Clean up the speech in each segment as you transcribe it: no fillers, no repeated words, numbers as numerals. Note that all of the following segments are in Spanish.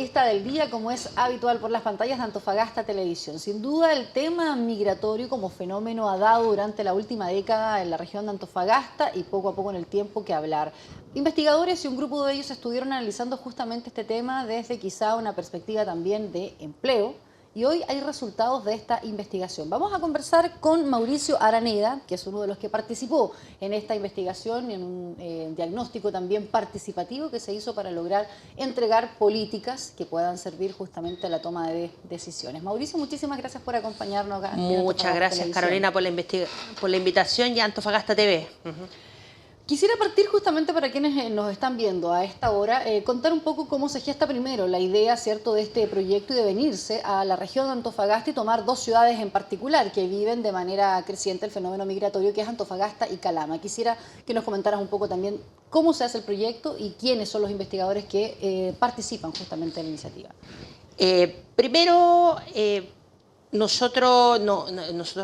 entrevista del día, como es habitual por las pantallas de Antofagasta Televisión. Sin duda el tema migratorio como fenómeno ha dado durante la última década en la región de Antofagasta y poco a poco en el tiempo que hablar. Investigadores y un grupo de ellos estuvieron analizando justamente este tema desde quizá una perspectiva también de empleo. Y hoy hay resultados de esta investigación. Vamos a conversar con Mauricio Araneda, que es uno de los que participó en esta investigación, en un diagnóstico también participativo que se hizo para lograr entregar políticas que puedan servir justamente a la toma de decisiones. Mauricio, muchísimas gracias por acompañarnos acá. Muchas gracias, Carolina, por la invitación y a Antofagasta TV. Quisiera partir justamente para quienes nos están viendo a esta hora, contar un poco cómo se gesta primero la idea, ¿cierto?, de este proyecto y de venirse a la región de Antofagasta y tomar dos ciudades en particular que viven de manera creciente el fenómeno migratorio, que es Antofagasta y Calama. Quisiera que nos comentaras un poco también cómo se hace el proyecto y quiénes son los investigadores que participan justamente en la iniciativa. Primero, nosotros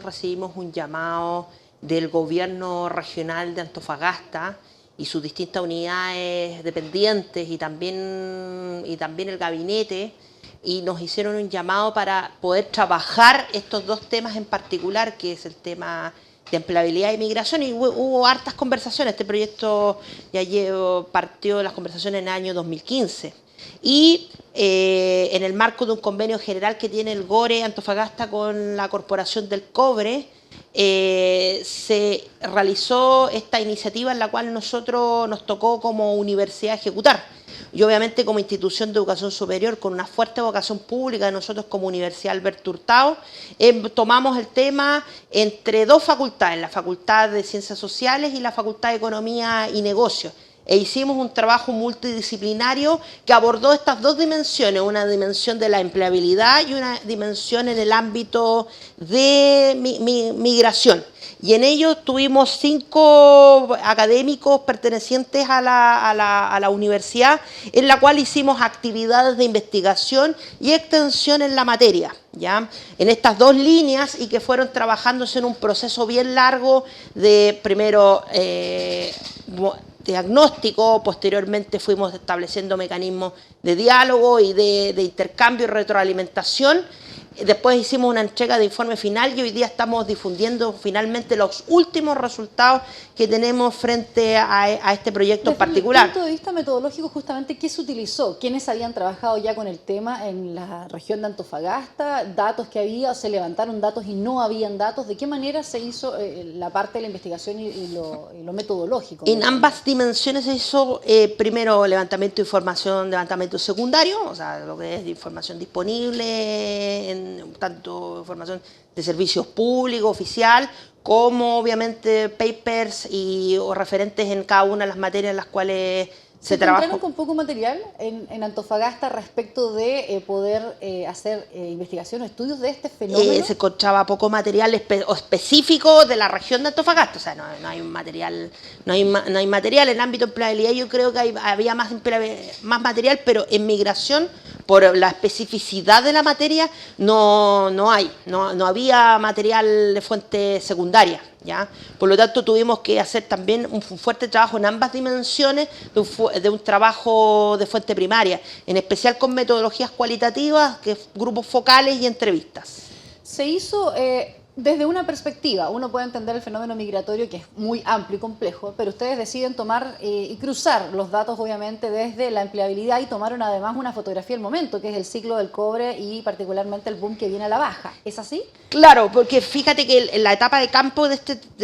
recibimos un llamado del gobierno regional de Antofagasta y sus distintas unidades dependientes y también el gabinete, y nos hicieron un llamado para poder trabajar estos dos temas en particular, que es el tema de empleabilidad y migración, y hubo hartas conversaciones. Este proyecto ya partió las conversaciones en el año 2015. Y en el marco de un convenio general que tiene el GORE Antofagasta con la Corporación del Cobre, se realizó esta iniciativa en la cual nosotros nos tocó como universidad ejecutar. Y obviamente como institución de educación superior con una fuerte vocación pública, nosotros como Universidad Alberto Hurtado, tomamos el tema entre dos facultades, la Facultad de Ciencias Sociales y la Facultad de Economía y Negocios. E hicimos un trabajo multidisciplinario que abordó estas dos dimensiones, una dimensión de la empleabilidad y una dimensión en el ámbito de migración. Y en ello tuvimos 5 académicos pertenecientes a la universidad, en la cual hicimos actividades de investigación y extensión en la materia, ¿ya? En estas dos líneas, y que fueron trabajándose en un proceso bien largo de primero diagnóstico, posteriormente fuimos estableciendo mecanismos de diálogo y de intercambio y retroalimentación. Después hicimos una entrega de informe final y hoy día estamos difundiendo finalmente los últimos resultados que tenemos frente a este proyecto en particular. Desde el punto de vista metodológico, justamente, ¿qué se utilizó? ¿Quiénes habían trabajado ya con el tema en la región de Antofagasta? ¿Datos que había? ¿O se levantaron datos y no habían datos? ¿De qué manera se hizo la parte de la investigación y lo metodológico? En ambas dimensiones se hizo primero levantamiento de información, levantamiento secundario, o sea, lo que es de información disponible, tanto información de servicios públicos, oficial, como obviamente papers o referentes en cada una de las materias en las cuales se trabaja. ¿Se encontraron con poco material en Antofagasta respecto de poder hacer investigación o estudios de este fenómeno? Se encontraba poco material específico de la región de Antofagasta, o sea, no hay material, no hay material en el ámbito de empleabilidad. Yo creo que había más material, pero en migración, por la especificidad de la materia, no había material de fuente secundaria, ¿ya? Por lo tanto, tuvimos que hacer también un fuerte trabajo en ambas dimensiones de un trabajo de fuente primaria, en especial con metodologías cualitativas, grupos focales y entrevistas. Se hizo desde una perspectiva. Uno puede entender el fenómeno migratorio, que es muy amplio y complejo, pero ustedes deciden tomar y cruzar los datos, obviamente, desde la empleabilidad, y tomaron además una fotografía del momento, que es el ciclo del cobre y particularmente el boom que viene a la baja. ¿Es así? Claro, porque fíjate que la etapa de campo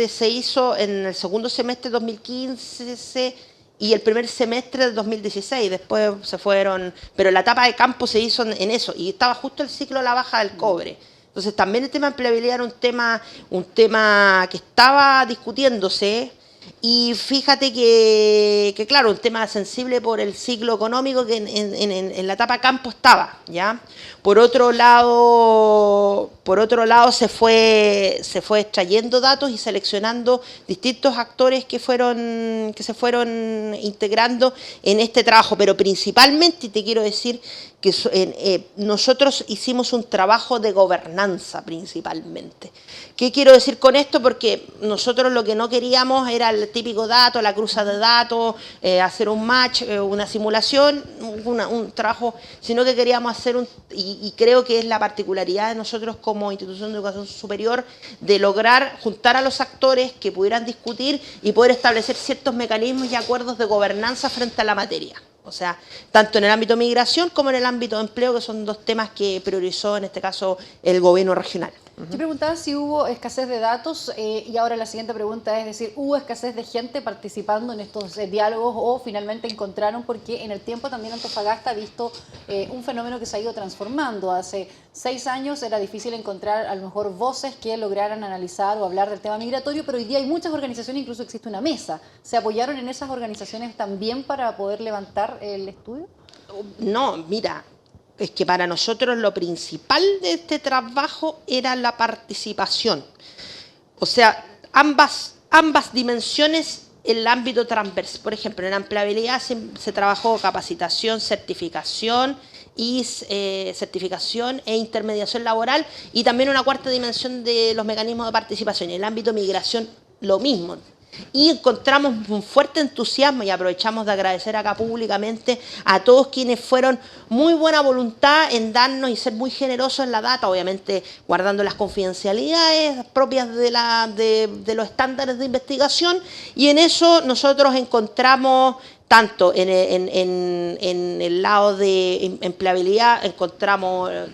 se hizo en el segundo semestre de 2015 y el primer semestre del 2016, después se fueron, pero la etapa de campo se hizo en eso, y estaba justo el ciclo de la baja del cobre. Entonces también el tema de empleabilidad era un tema que estaba discutiéndose, y fíjate que claro, un tema sensible por el ciclo económico que en la etapa campo estaba, ¿ya? Por otro lado se fue extrayendo datos y seleccionando distintos actores que se fueron integrando en este trabajo, pero principalmente, te quiero decir nosotros hicimos un trabajo de gobernanza principalmente. ¿Qué quiero decir con esto? Porque nosotros lo que no queríamos era el típico dato, la cruza de datos, hacer un match, una simulación, un trabajo, sino que queríamos hacer y creo que es la particularidad de nosotros como institución de educación superior, de lograr juntar a los actores que pudieran discutir y poder establecer ciertos mecanismos y acuerdos de gobernanza frente a la materia. O sea, tanto en el ámbito de migración como en el ámbito de empleo, que son dos temas que priorizó en este caso el gobierno regional. Yo preguntaba si hubo escasez de datos y ahora la siguiente pregunta es decir, ¿hubo escasez de gente participando en estos diálogos o finalmente encontraron? Porque en el tiempo también Antofagasta ha visto un fenómeno que se ha ido transformando. Hace 6 años era difícil encontrar a lo mejor voces que lograran analizar o hablar del tema migratorio, pero hoy día hay muchas organizaciones, incluso existe una mesa. ¿Se apoyaron en esas organizaciones también para poder levantar el estudio? No, mira, es que para nosotros lo principal de este trabajo era la participación. O sea, ambas dimensiones en el ámbito transversal. Por ejemplo, en empleabilidad se trabajó capacitación, certificación e intermediación laboral, y también una cuarta dimensión de los mecanismos de participación. En el ámbito de migración, lo mismo. Y encontramos un fuerte entusiasmo y aprovechamos de agradecer acá públicamente a todos quienes fueron muy buena voluntad en darnos y ser muy generosos en la data, obviamente guardando las confidencialidades propias de los estándares de investigación, y en eso nosotros encontramos tanto en el lado de empleabilidad,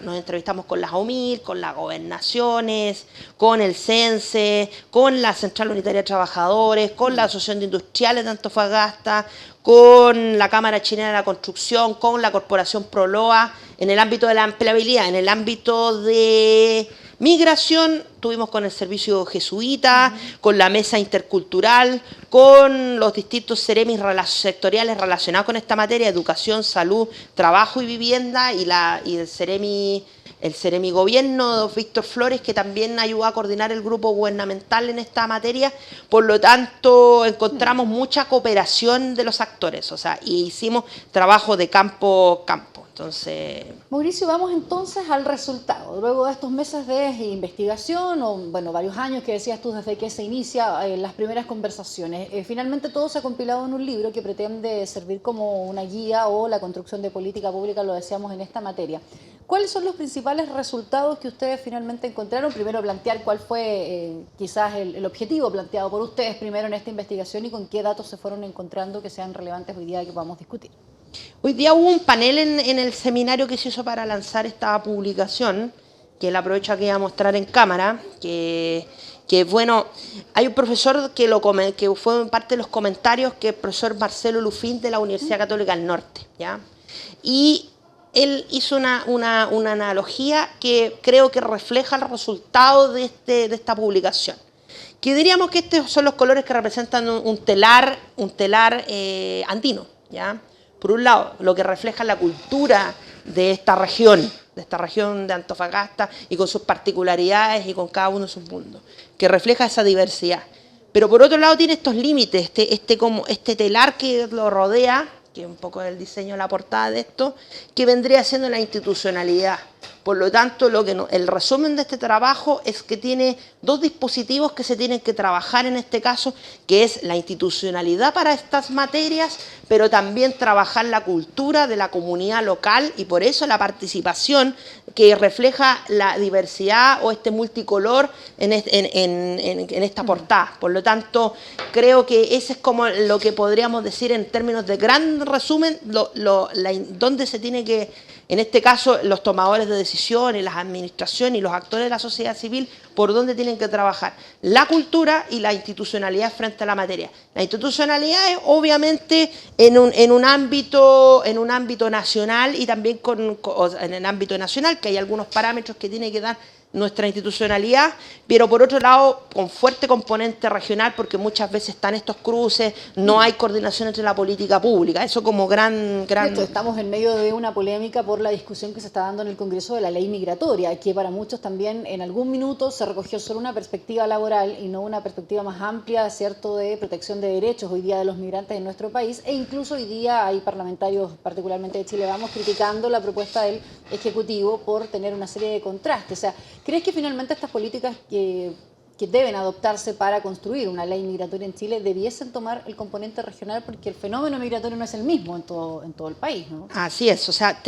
nos entrevistamos con las OMIR, con las gobernaciones, con el CENSE, con la Central Unitaria de Trabajadores, con la Asociación de Industriales de Antofagasta, con la Cámara Chilena de la Construcción, con la Corporación Proloa, en el ámbito de la empleabilidad. En el ámbito de migración tuvimos con el servicio jesuita, con la mesa intercultural, con los distintos ceremis sectoriales relacionados con esta materia: educación, salud, trabajo y vivienda, y el ceremi gobierno, Víctor Flores, que también ayudó a coordinar el grupo gubernamental en esta materia. Por lo tanto, encontramos mucha cooperación de los actores, o sea, y hicimos trabajo de campo. Entonces, Mauricio, vamos entonces al resultado. Luego de estos meses de investigación, o bueno, varios años que decías tú desde que se inicia las primeras conversaciones, finalmente todo se ha compilado en un libro que pretende servir como una guía o la construcción de política pública, lo decíamos, en esta materia. ¿Cuáles son los principales resultados que ustedes finalmente encontraron? Primero, plantear cuál fue quizás el objetivo planteado por ustedes primero en esta investigación y con qué datos se fueron encontrando que sean relevantes hoy día que podamos discutir. Hoy día hubo un panel en el seminario que se hizo para lanzar esta publicación, que la aprovecho aquí a mostrar en cámara, que bueno, hay un profesor que fue parte de los comentarios, que es el profesor Marcelo Lufín de la Universidad Católica del Norte, ¿ya? Y él hizo una analogía que creo que refleja el resultado de esta publicación. Que diríamos que estos son los colores que representan un telar andino, ¿ya? Por un lado, lo que refleja la cultura de esta región de Antofagasta, y con sus particularidades y con cada uno de sus mundos, que refleja esa diversidad. Pero por otro lado tiene estos límites, este telar que lo rodea, que es un poco el diseño de la portada de esto, que vendría siendo la institucionalidad. Por lo tanto, el resumen de este trabajo es que tiene dos dispositivos que se tienen que trabajar en este caso, que es la institucionalidad para estas materias, pero también trabajar la cultura de la comunidad local, y por eso la participación que refleja la diversidad o este multicolor en esta portada. Por lo tanto, creo que ese es como lo que podríamos decir en términos de gran resumen, donde se tiene que, en este caso, los tomadores de decisiones, las administraciones y los actores de la sociedad civil, por dónde tienen que trabajar la cultura y la institucionalidad frente a la materia. La institucionalidad es obviamente en un ámbito nacional, y también en el ámbito nacional, que hay algunos parámetros que tiene que dar nuestra institucionalidad, pero por otro lado con fuerte componente regional, porque muchas veces están estos cruces, no hay coordinación entre la política pública, eso como gran... De hecho, estamos en medio de una polémica por la discusión que se está dando en el Congreso de la ley migratoria, que para muchos también en algún minuto se recogió solo una perspectiva laboral y no una perspectiva más amplia, ¿cierto?, de protección de derechos hoy día de los migrantes en nuestro país, e incluso hoy día hay parlamentarios, particularmente de Chile Vamos, criticando la propuesta del Ejecutivo por tener una serie de contrastes. O sea, ¿crees que finalmente estas políticas que deben adoptarse para construir una ley migratoria en Chile debiesen tomar el componente regional, porque el fenómeno migratorio no es el mismo en todo el país, ¿no? Así es, o sea,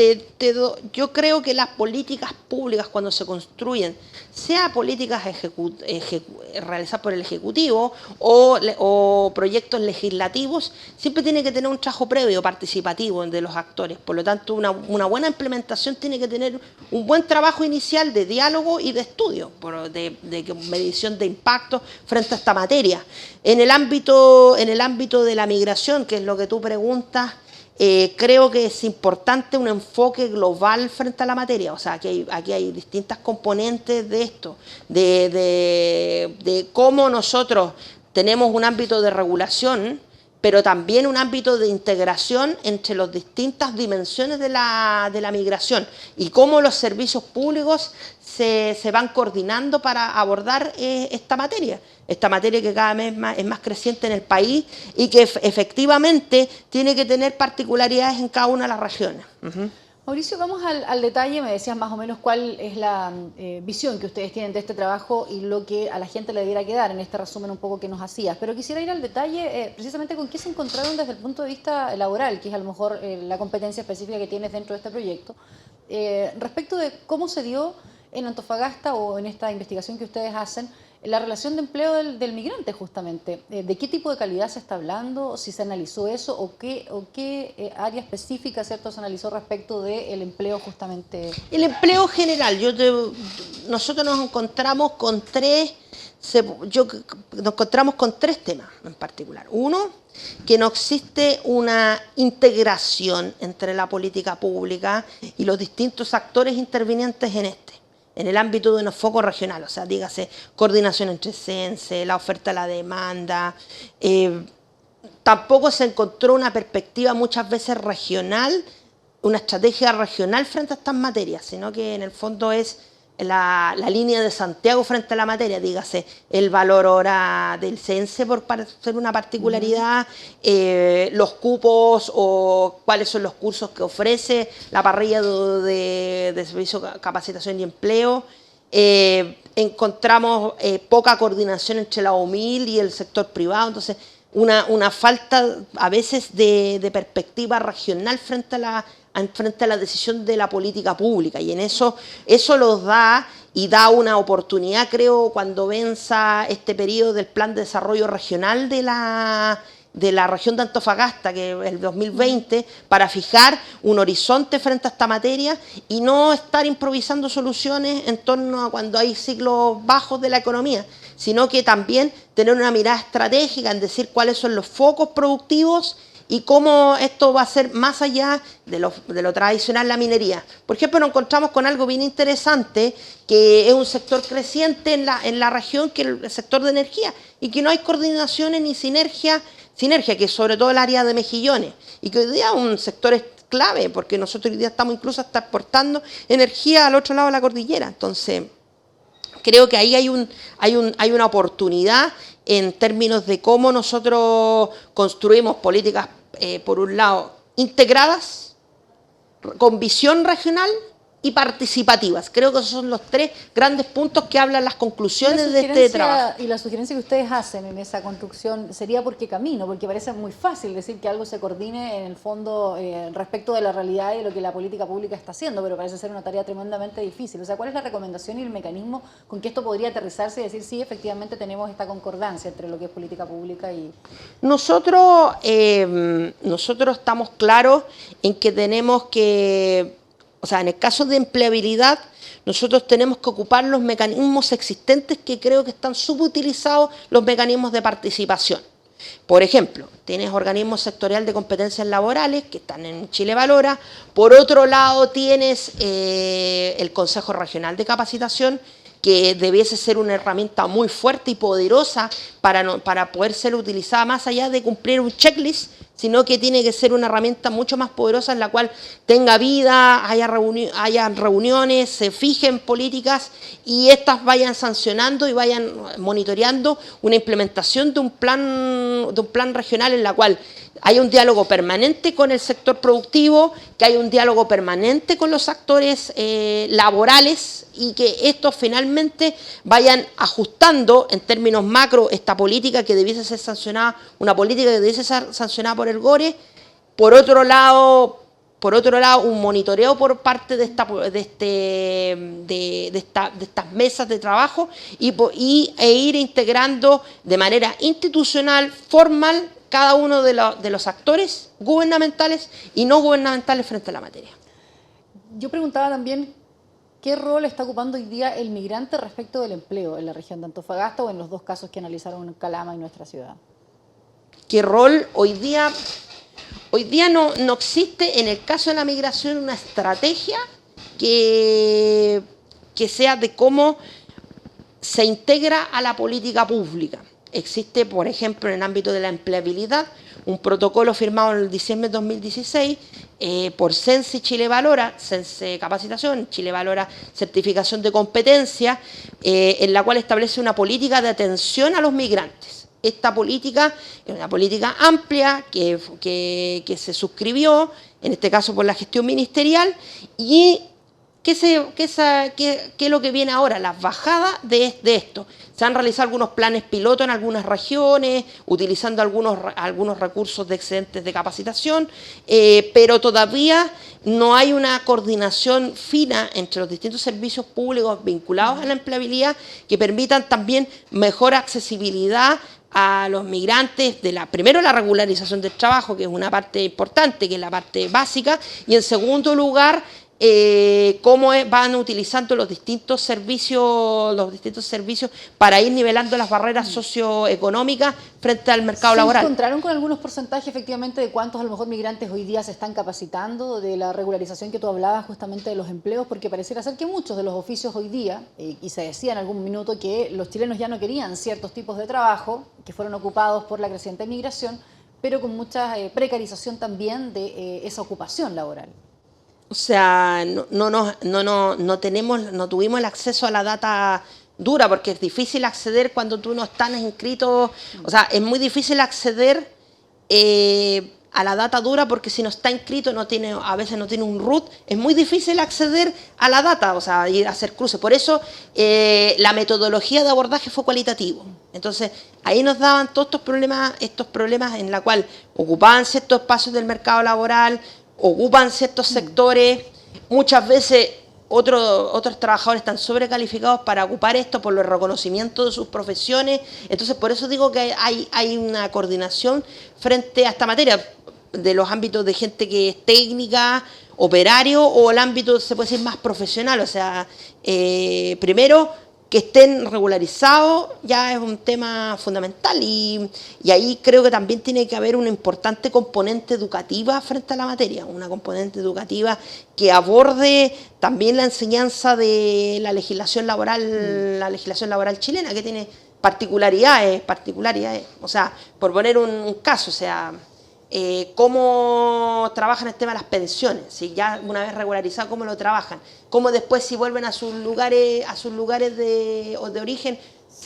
yo creo que las políticas públicas cuando se construyen, sea políticas realizadas por el Ejecutivo o proyectos legislativos, siempre tiene que tener un trabajo previo participativo de los actores. Por lo tanto, una buena implementación tiene que tener un buen trabajo inicial de diálogo y de estudio, de medición de impacto frente a esta materia. En el ámbito de la migración, que es lo que tú preguntas, creo que es importante un enfoque global frente a la materia. O sea, aquí hay distintas componentes de esto, de cómo nosotros tenemos un ámbito de regulación, pero también un ámbito de integración entre las distintas dimensiones de la migración y cómo los servicios públicos se van coordinando para abordar esta materia que cada vez es más creciente en el país y que efectivamente tiene que tener particularidades en cada una de las regiones. Mauricio, vamos al detalle. Me decías más o menos cuál es la visión que ustedes tienen de este trabajo y lo que a la gente le debiera quedar en este resumen un poco que nos hacías. Pero quisiera ir al detalle precisamente con qué se encontraron desde el punto de vista laboral, que es a lo mejor la competencia específica que tienes dentro de este proyecto, respecto de cómo se dio en Antofagasta o en esta investigación que ustedes hacen la relación de empleo del migrante justamente. ¿De qué tipo de calidad se está hablando? ¿Si se analizó eso? ¿O qué área específica, cierto, se analizó respecto del empleo justamente? El empleo general. Nosotros nos encontramos con tres temas en particular. Uno, que no existe una integración entre la política pública y los distintos actores intervinientes en el ámbito de un foco regional, o sea, dígase coordinación entre CENSE, la oferta a la demanda. Tampoco se encontró una perspectiva muchas veces regional, una estrategia regional frente a estas materias, sino que en el fondo es la línea de Santiago frente a la materia, dígase el valor hora del CENSE por ser una particularidad, los cupos o cuáles son los cursos que ofrece la parrilla de servicio, capacitación y empleo. Encontramos poca coordinación entre la OMIL y el sector privado, entonces una falta a veces de perspectiva regional frente a la decisión de la política pública, y en eso los da y da una oportunidad, creo, cuando venza este periodo del Plan de Desarrollo Regional de la región de Antofagasta, que es el 2020, para fijar un horizonte frente a esta materia y no estar improvisando soluciones en torno a cuando hay ciclos bajos de la economía, sino que también tener una mirada estratégica en decir cuáles son los focos productivos y cómo esto va a ser más allá de lo tradicional, la minería. Por ejemplo, nos encontramos con algo bien interesante, que es un sector creciente en la región, que es el sector de energía, y que no hay coordinaciones ni sinergia, que es sobre todo el área de Mejillones, y que hoy día es un sector clave, porque nosotros hoy día estamos incluso hasta exportando energía al otro lado de la cordillera. Entonces, creo que ahí hay una oportunidad en términos de cómo nosotros construimos políticas, por un lado, integradas, con visión regional y participativas. Creo que esos son los tres grandes puntos que hablan las conclusiones de este trabajo. Y la sugerencia que ustedes hacen en esa construcción sería por qué camino, porque parece muy fácil decir que algo se coordine en el fondo respecto de la realidad y de lo que la política pública está haciendo, pero parece ser una tarea tremendamente difícil. O sea, ¿cuál es la recomendación y el mecanismo con que esto podría aterrizarse y decir sí, efectivamente tenemos esta concordancia entre lo que es política pública y... Nosotros estamos claros en que tenemos que... O sea, en el caso de empleabilidad, nosotros tenemos que ocupar los mecanismos existentes, que creo que están subutilizados, los mecanismos de participación. Por ejemplo, tienes organismos sectorial de competencias laborales que están en Chile Valora. Por otro lado, tienes el Consejo Regional de Capacitación, que debiese ser una herramienta muy fuerte y poderosa para poder ser utilizada más allá de cumplir un checklist, sino que tiene que ser una herramienta mucho más poderosa en la cual tenga vida, haya reuniones, se fijen políticas y estas vayan sancionando y vayan monitoreando una implementación de un plan regional en la cual hay un diálogo permanente con el sector productivo, que hay un diálogo permanente con los actores laborales y que estos finalmente vayan ajustando en términos macro esta política que debiese ser sancionada, una política que debiese ser sancionada por el GORE. Por otro lado, un monitoreo por parte de estas mesas de trabajo e ir integrando de manera institucional, formal, cada uno de los actores gubernamentales y no gubernamentales frente a la materia. Yo preguntaba también qué rol está ocupando hoy día el migrante respecto del empleo en la región de Antofagasta o en los dos casos que analizaron en Calama y nuestra ciudad. ¿Qué rol hoy día? Hoy día no existe en el caso de la migración una estrategia que sea de cómo se integra a la política pública. Existe, por ejemplo, en el ámbito de la empleabilidad, un protocolo firmado en el diciembre de 2016 por Sense y Chile Valora, Sense Capacitación, Chile Valora Certificación de Competencia, en la cual establece una política de atención a los migrantes. Esta política es una política amplia que se suscribió, en este caso por la gestión ministerial, y ¿qué es lo que viene ahora? Las bajadas de esto. Se han realizado algunos planes piloto en algunas regiones, utilizando algunos recursos de excedentes de capacitación, pero todavía no hay una coordinación fina entre los distintos servicios públicos vinculados a la empleabilidad que permitan también mejor accesibilidad a los migrantes, primero la regularización del trabajo, que es una parte importante, que es la parte básica, y en segundo lugar, cómo van utilizando los distintos servicios para ir nivelando las barreras socioeconómicas frente al mercado laboral. ¿Se encontraron con algunos porcentajes efectivamente de cuántos a lo mejor migrantes hoy día se están capacitando, de la regularización que tú hablabas justamente de los empleos? Porque pareciera ser que muchos de los oficios hoy día, y se decía en algún minuto que los chilenos ya no querían ciertos tipos de trabajo que fueron ocupados por la creciente migración, pero con mucha precarización también de esa ocupación laboral. O sea, no tuvimos el acceso a la data dura porque es difícil acceder cuando tú no estás inscrito. O sea, es muy difícil acceder a la data dura porque si no está inscrito a veces no tiene un root. Es muy difícil acceder a la data, o sea, ir a hacer cruces. Por eso la metodología de abordaje fue cualitativo. Entonces, ahí nos daban todos estos problemas en la cual ocupaban ciertos espacios del mercado laboral, ocupan ciertos sectores, muchas veces otros trabajadores están sobrecalificados para ocupar esto por los reconocimientos de sus profesiones. Entonces, por eso digo que hay una coordinación frente a esta materia, de los ámbitos de gente que es técnica, operario, o el ámbito, se puede decir, más profesional. O sea, primero, que estén regularizados ya es un tema fundamental y ahí creo que también tiene que haber una importante componente educativa frente a la materia, una componente educativa que aborde también la enseñanza de la legislación laboral chilena, que tiene particularidades. O sea, por poner un caso, o sea, cómo trabajan el tema de las pensiones, si ya una vez regularizado, cómo lo trabajan, cómo después si vuelven a sus lugares de origen,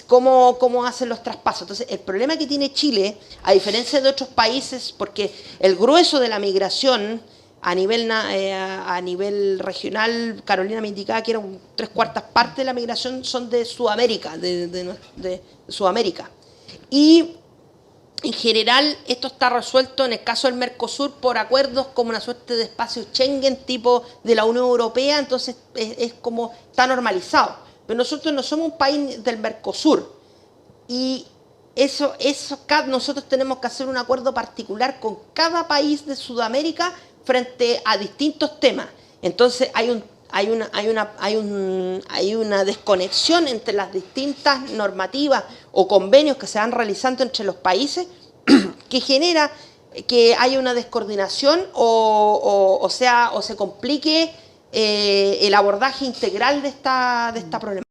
cómo hacen los traspasos. Entonces, el problema que tiene Chile, a diferencia de otros países, porque el grueso de la migración a nivel regional, Carolina me indicaba que eran 3/4 partes de la migración son de Sudamérica, de Sudamérica. Y en general, esto está resuelto en el caso del Mercosur por acuerdos como una suerte de espacio Schengen tipo de la Unión Europea, entonces es como está normalizado. Pero nosotros no somos un país del Mercosur y nosotros tenemos que hacer un acuerdo particular con cada país de Sudamérica frente a distintos temas. Entonces hay una desconexión entre las distintas normativas o convenios que se van realizando entre los países que genera que haya una descoordinación o se complique el abordaje integral de esta problemática.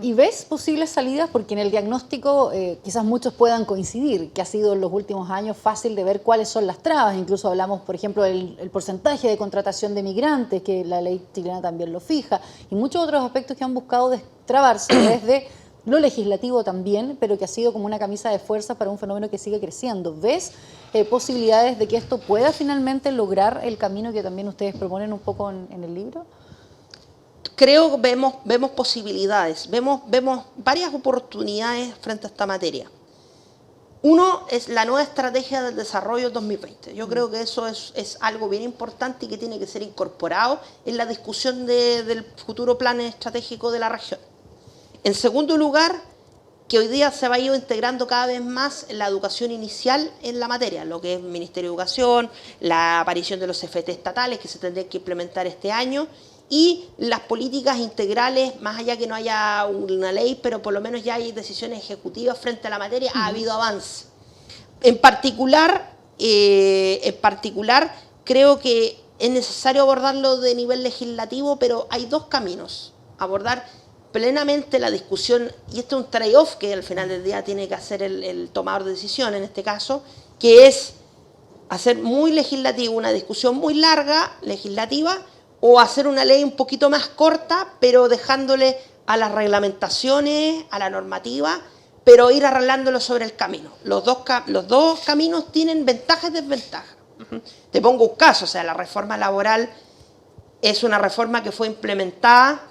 ¿Y ves posibles salidas? Porque en el diagnóstico quizás muchos puedan coincidir, que ha sido en los últimos años fácil de ver cuáles son las trabas. Incluso hablamos, por ejemplo, del porcentaje de contratación de migrantes, que la ley chilena también lo fija, y muchos otros aspectos que han buscado destrabarse desde lo legislativo también, pero que ha sido como una camisa de fuerza para un fenómeno que sigue creciendo. ¿Ves posibilidades de que esto pueda finalmente lograr el camino que también ustedes proponen un poco en el libro? Creo que vemos posibilidades, vemos varias oportunidades frente a esta materia. Uno es la nueva estrategia del desarrollo 2020. Yo creo que eso es algo bien importante y que tiene que ser incorporado en la discusión del futuro plan estratégico de la región. En segundo lugar, que hoy día se va a ir integrando cada vez más la educación inicial en la materia, lo que es el Ministerio de Educación, la aparición de los CFT estatales que se tendrían que implementar este año, y las políticas integrales, más allá que no haya una ley, pero por lo menos ya hay decisiones ejecutivas frente a la materia, ha habido avance. En particular, creo que es necesario abordarlo de nivel legislativo, pero hay dos caminos. Abordar plenamente la discusión, y esto es un trade-off que al final del día tiene que hacer el tomador de decisión en este caso, que es hacer muy legislativo una discusión muy larga, legislativa, o hacer una ley un poquito más corta, pero dejándole a las reglamentaciones, a la normativa, pero ir arreglándolo sobre el camino. Los dos caminos tienen ventajas y desventajas. Te pongo un caso, o sea, la reforma laboral es una reforma que fue implementada,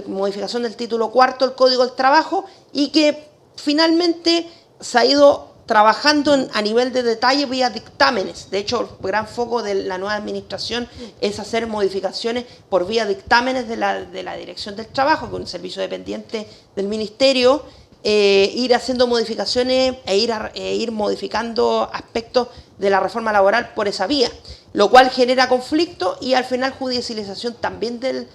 modificación del título cuarto del Código del Trabajo, y que finalmente se ha ido trabajando a nivel de detalle vía dictámenes. De hecho, el gran foco de la nueva administración es hacer modificaciones por vía dictámenes de la Dirección del Trabajo, con un servicio dependiente del Ministerio, ir haciendo modificaciones e ir modificando aspectos de la reforma laboral por esa vía, lo cual genera conflicto y al final judicialización también del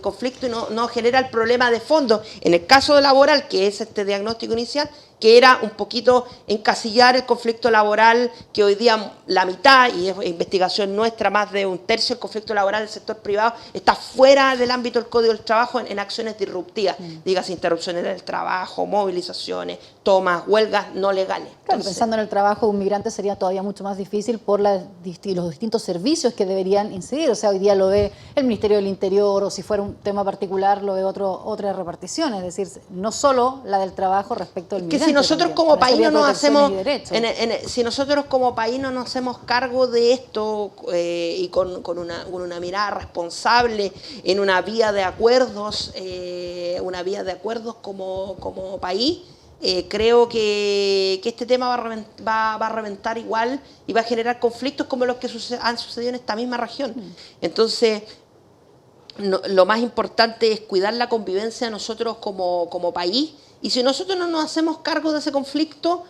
conflicto, y no genera el problema de fondo. En el caso laboral, que es este diagnóstico inicial, que era un poquito encasillar el conflicto laboral, que hoy día la mitad, y es investigación nuestra, más de un tercio del conflicto laboral del sector privado está fuera del ámbito del Código del Trabajo en acciones disruptivas, dígase interrupciones del trabajo, movilizaciones, tomas, huelgas no legales. Claro, Entonces, pensando en el trabajo de un migrante sería todavía mucho más difícil por los distintos servicios que deberían incidir. O sea, hoy día lo ve el Ministerio del Interior, o si fuera un tema particular lo ve otra repartición. Es decir, no solo la del trabajo respecto al migrante. Si nosotros también, como país no nos hacemos, si nosotros como país no nos hacemos cargo de esto y con una mirada responsable en una vía de acuerdos, como país, creo que este tema va a reventar igual y va a generar conflictos como los que han sucedido en esta misma región. Entonces, lo más importante es cuidar la convivencia de nosotros como país, y si nosotros no nos hacemos cargo de ese conflicto,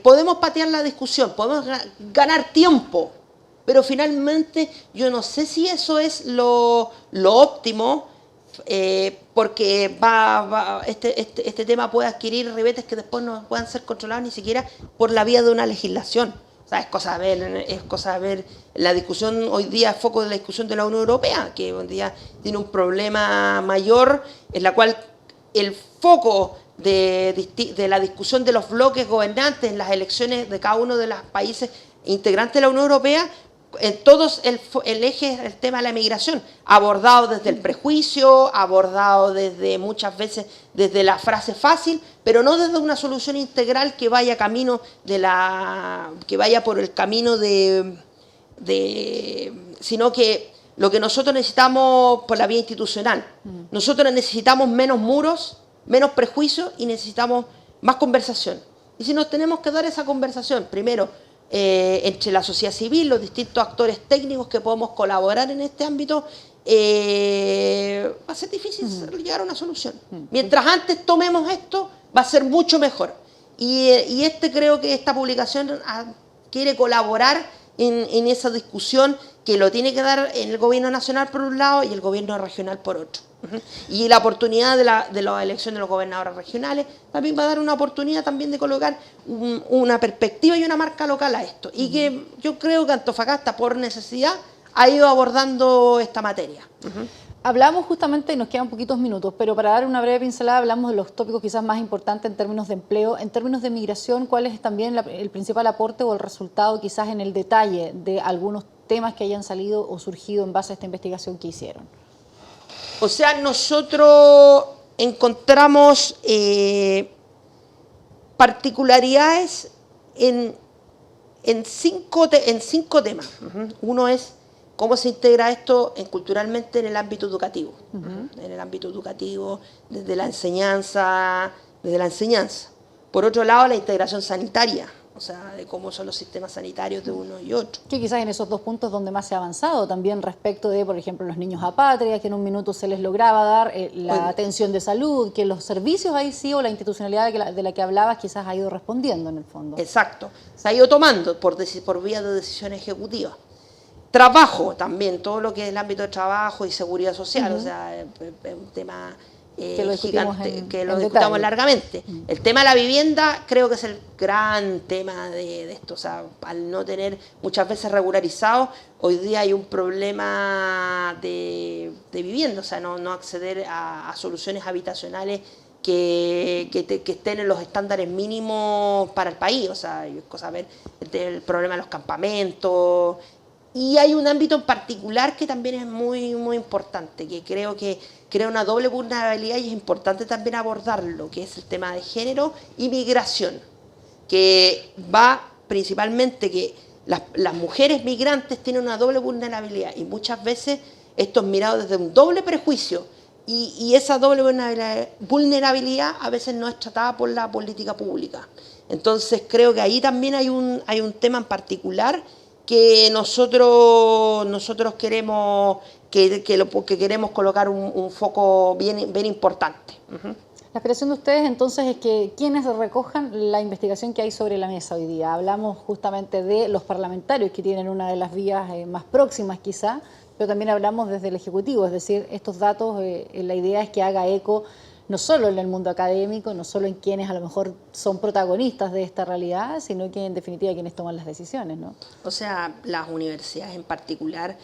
podemos patear la discusión, podemos ganar tiempo, pero finalmente yo no sé si eso es lo óptimo, porque este tema puede adquirir ribetes que después no puedan ser controlados ni siquiera por la vía de una legislación. O sea, es cosa de ver la discusión hoy día, el foco de la discusión de la Unión Europea, que hoy día tiene un problema mayor, en la cual el foco de la discusión de los bloques gobernantes en las elecciones de cada uno de los países integrantes de la Unión Europea, en todos el eje es el tema de la migración, abordado desde el prejuicio, abordado desde muchas veces desde la frase fácil, pero no desde una solución integral que vaya por el camino sino que lo que nosotros necesitamos por la vía institucional. Nosotros necesitamos menos muros, menos prejuicios y necesitamos más conversación. Y si nos tenemos que dar esa conversación, primero, entre la sociedad civil, los distintos actores técnicos que podemos colaborar en este ámbito, va a ser difícil llegar a una solución. Mientras antes tomemos esto, va a ser mucho mejor. Y creo que esta publicación quiere colaborar en esa discusión, que lo tiene que dar en el gobierno nacional por un lado y el gobierno regional por otro. Y la oportunidad de la elección de los gobernadores regionales también va a dar una oportunidad también de colocar una perspectiva y una marca local a esto. Y que yo creo que Antofagasta, por necesidad, ha ido abordando esta materia. Hablamos justamente, y nos quedan poquitos minutos, pero para dar una breve pincelada hablamos de los tópicos quizás más importantes en términos de empleo. En términos de migración, ¿cuál es también el principal aporte o el resultado quizás en el detalle de algunos temas que hayan salido o surgido en base a esta investigación que hicieron? O sea, nosotros encontramos particularidades en cinco temas. Uno es cómo se integra esto culturalmente en el ámbito educativo. En el ámbito educativo, desde la enseñanza. Por otro lado, la integración sanitaria, o sea, de cómo son los sistemas sanitarios de uno y otro. Que quizás en esos dos puntos donde más se ha avanzado, también respecto de, por ejemplo, los niños apátridas, que en un minuto se les lograba dar la atención de salud, que los servicios ahí sí, o la institucionalidad de la que hablabas, quizás ha ido respondiendo en el fondo. Exacto, se ha ido tomando por vía de decisión ejecutiva. Trabajo también, todo lo que es el ámbito de trabajo y seguridad social, o sea, es un tema gigante, que lo discutamos largamente. El tema de la vivienda creo que es el gran tema de esto, o sea, al no tener muchas veces regularizado, hoy día hay un problema de vivienda, o sea, no acceder a soluciones habitacionales que estén en los estándares mínimos para el país, o sea, hay cosa ver el problema de los campamentos. Y hay un ámbito en particular que también es muy, muy importante, que creo que crea una doble vulnerabilidad y es importante también abordarlo, que es el tema de género y migración, que va principalmente que las mujeres migrantes tienen una doble vulnerabilidad y muchas veces esto es mirado desde un doble prejuicio y esa doble vulnerabilidad a veces no es tratada por la política pública. Entonces creo que ahí también hay un tema en particular que nosotros queremos que queremos colocar un foco bien importante. La aspiración de ustedes entonces es que quienes recojan la investigación que hay sobre la mesa hoy día. Hablamos justamente de los parlamentarios que tienen una de las vías más próximas quizá, pero también hablamos desde el Ejecutivo, es decir, estos datos, la idea es que haga eco no solo en el mundo académico, no solo en quienes a lo mejor son protagonistas de esta realidad, sino que en definitiva quienes toman las decisiones, ¿no? O sea, las universidades en particular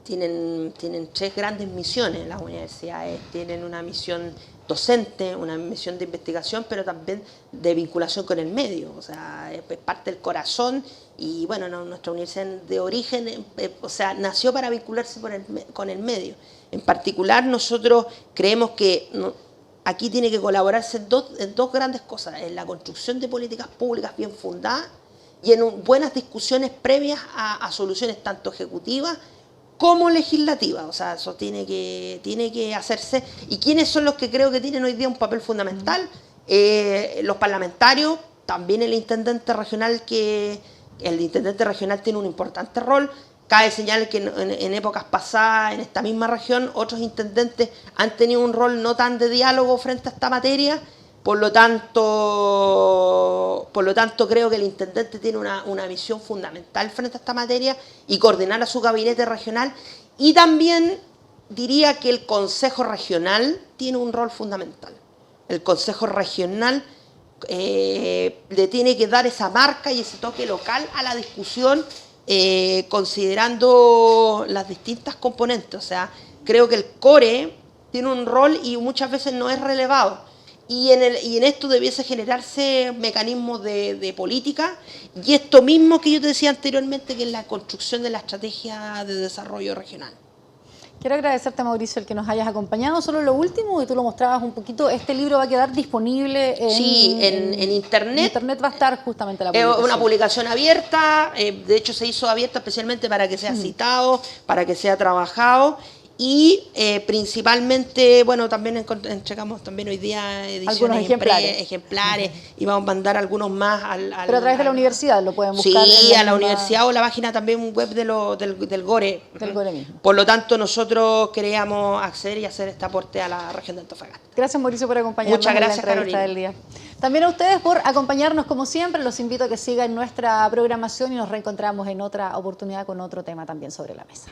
tienen tres grandes misiones. Las universidades tienen una misión docente, una misión de investigación, pero también de vinculación con el medio, o sea, es parte del corazón y bueno, nuestra universidad de origen, o sea, nació para vincularse con el medio. En particular nosotros creemos que aquí tiene que colaborarse en dos grandes cosas, en la construcción de políticas públicas bien fundadas y en buenas discusiones previas a soluciones tanto ejecutivas como legislativas. O sea, eso tiene que hacerse. ¿Y quiénes son los que creo que tienen hoy día un papel fundamental? Los parlamentarios, también el intendente regional, tiene un importante rol. Cabe señalar que en épocas pasadas, en esta misma región, otros intendentes han tenido un rol no tan de diálogo frente a esta materia, por lo tanto creo que el intendente tiene una visión fundamental frente a esta materia y coordinar a su gabinete regional. Y también diría que el Consejo Regional tiene un rol fundamental. El Consejo Regional le tiene que dar esa marca y ese toque local a la discusión, considerando las distintas componentes. O sea, creo que el core tiene un rol y muchas veces no es relevado. Y en esto debiese generarse mecanismos de política y esto mismo que yo te decía anteriormente, que es la construcción de la estrategia de desarrollo regional. Quiero agradecerte, Mauricio, el que nos hayas acompañado. Solo lo último, y tú lo mostrabas un poquito, este libro va a quedar disponible en Internet. En Internet va a estar justamente la publicación. Es una publicación abierta, de hecho se hizo abierta especialmente para que sea citado, para que sea trabajado. Y principalmente, bueno, también entregamos también hoy día ediciones ejemplares y vamos a mandar algunos más Pero a través de la universidad lo pueden buscar. Sí, a la universidad o la página también web del GORE. Del GORE mismo. Por lo tanto, nosotros queríamos acceder y hacer este aporte a la región de Antofagasta. Gracias, Mauricio, por acompañarnos. Muchas gracias, en la entrevista del día. También a ustedes por acompañarnos como siempre. Los invito a que sigan nuestra programación y nos reencontramos en otra oportunidad con otro tema también sobre la mesa.